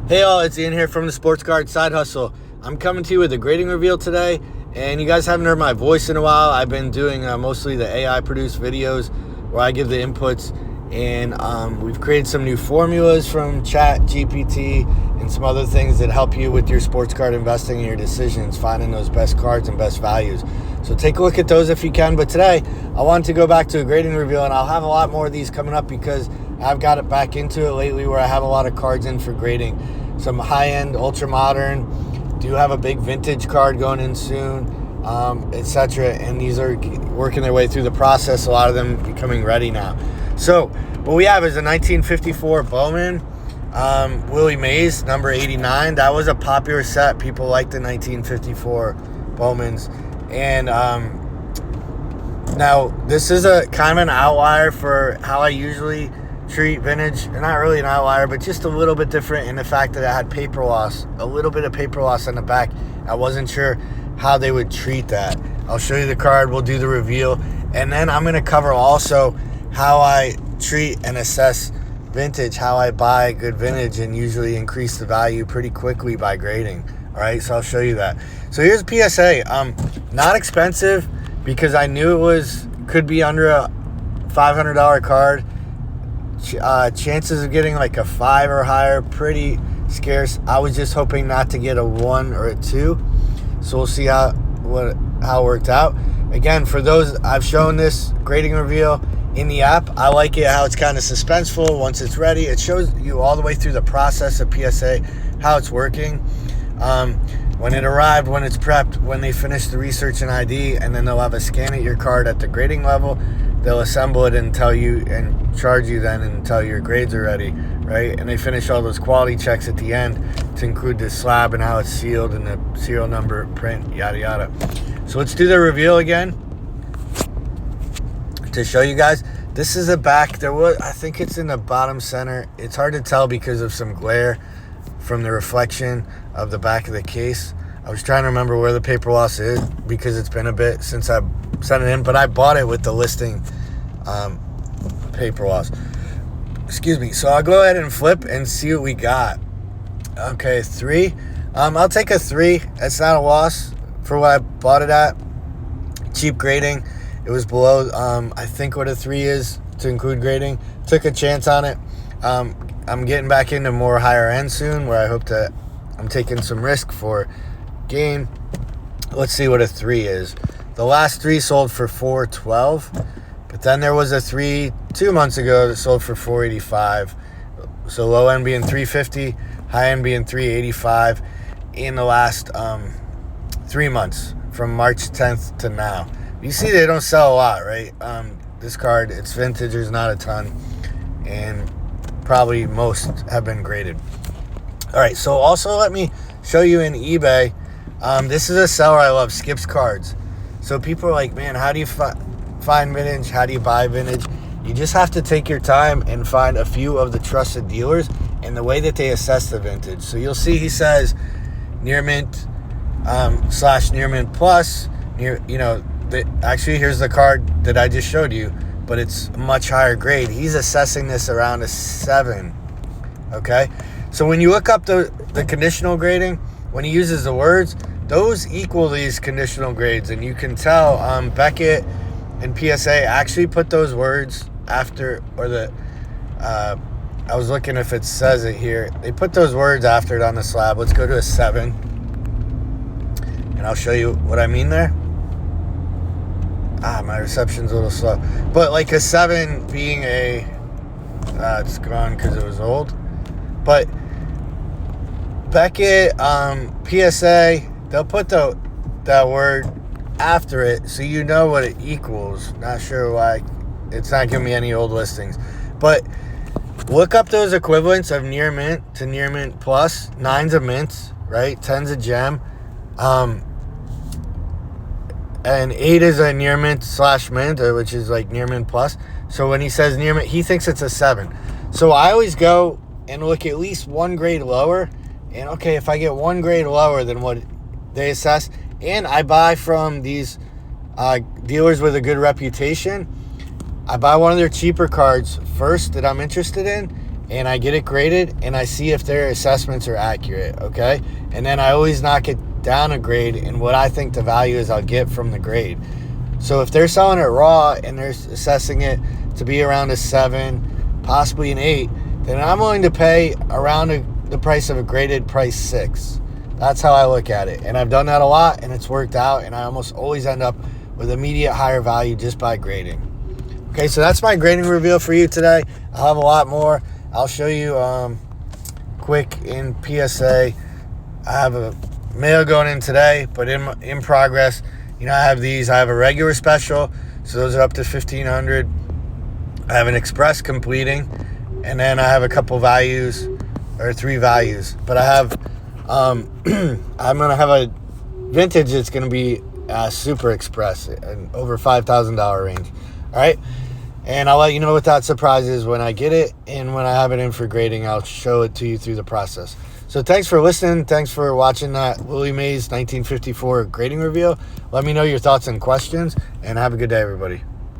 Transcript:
Hey all, it's Ian here from the Sports Card Side Hustle. I'm coming to you with a grading reveal today, and you guys haven't heard my voice in a while. I've been doing mostly the AI produced videos where I give the inputs, and we've created some new formulas from Chat GPT and some other things that help you with your sports card investing and your decisions, finding those best cards and best values. So take a look at those if you can. But today I wanted to go back to a grading reveal, and I'll have a lot more of these coming up because I've got it back into it lately where I have a lot of cards in for grading. Some high-end, ultra-modern, do have a big vintage card going in soon, etc. And these are working their way through the process, a lot of them becoming ready now. So what we have is a 1954 Bowman, Willie Mays, number 89. That was a popular set. People like the 1954 Bowmans. And now this is a kind of an outlier for how I usually treat vintage. Not really an outlier, but just a little bit different in the fact that it had paper loss, a little bit of paper loss on the back. I wasn't sure how they would treat that. I'll show you the card, we'll do the reveal, and then I'm going to cover also how I treat and assess vintage, how I buy good vintage and usually increase the value pretty quickly by grading. All right, so I'll show you that. So here's PSA. Not expensive because I knew it could be under a $500 card. Chances of getting like a 5 or higher pretty scarce. I was just hoping not to get a 1 or a 2, so we'll see how it worked out. Again, for those, I've shown this grading reveal in the app. I like it how it's kind of suspenseful. Once it's ready, it shows you all the way through the process of PSA, how it's working, when it arrived, when it's prepped, when they finish the research and ID, and then they'll have a scan at your card at the grading level. They'll assemble it and tell you and charge you then until your grades are ready, right? And they finish all those quality checks at the end to include the slab and how it's sealed and the serial number, print, yada yada. So let's do the reveal again to show you guys. This is the back. I think it's in the bottom center. It's hard to tell because of some glare from the reflection of the back of the case. I was trying to remember where the paper loss is because it's been a bit since I sent it in, but I bought it with the listing paper loss. Excuse me. So I'll go ahead and flip and see what we got. Okay, 3. I'll take a 3. It's not a loss for what I bought it at. Cheap grading. It was below, I think, what a 3 is to include grading. Took a chance on it. I'm getting back into more higher end soon where I hope to, I'm taking some risk for gain. Let's see what a 3 is. The last 3 sold for $412, but then there was a 3 2 months ago that sold for $485. So low end being $350, high end being $385 in the last 3 months from March 10th to now. You see they don't sell a lot, right? This card, it's vintage, there's not a ton, and probably most have been graded. All right, so also let me show you in eBay. This is a seller I love, Skips Cards. So people are like, man, how do you find vintage? How do you buy vintage? You just have to take your time and find a few of the trusted dealers and the way that they assess the vintage. So you'll see he says near mint / near mint plus. Actually, here's the card that I just showed you, but it's a much higher grade. He's assessing this around a 7. Okay, so when you look up the conditional grading, when he uses the words, those equal these conditional grades, and you can tell Beckett and PSA actually put those words after, or I was looking if it says it here. They put those words after it on the slab. Let's go to a 7, and I'll show you what I mean there. My reception's a little slow, but like a 7 being it's gone because it was old, but Beckett, PSA, they'll put that word after it so you know what it equals. Not sure why it's not giving me any old listings, but look up those equivalents of near mint to near mint plus. 9's a mint, right? 10's a gem, and 8 is a near mint / mint, which is like near mint plus. So when he says near mint, he thinks it's a 7. So I always go and look at least 1 grade lower. And okay, if I get 1 grade lower than what they assess, and I buy from these dealers with a good reputation, I buy one of their cheaper cards first that I'm interested in, and I get it graded, and I see if their assessments are accurate, okay? And then I always knock it down a grade in what I think the value is I'll get from the grade. So if they're selling it raw and they're assessing it to be around a 7, possibly an 8, then I'm willing to pay around the price of a graded price 6. That's how I look at it. And I've done that a lot, and it's worked out, and I almost always end up with immediate higher value just by grading. Okay, so that's my grading reveal for you today. I'll have a lot more. I'll show you quick in PSA. I have a mail going in today, but in progress. I have these. I have a regular special, so those are up to $1,500. I have an express completing, and then I have a couple values, or 3 values. But I have, I'm going to have a vintage that's going to be super express, over $5,000 range. All right? And I'll let you know what that surprise is when I get it, and when I have it in for grading, I'll show it to you through the process. So thanks for listening. Thanks for watching that Willie Mays 1954 grading reveal. Let me know your thoughts and questions, and have a good day, everybody.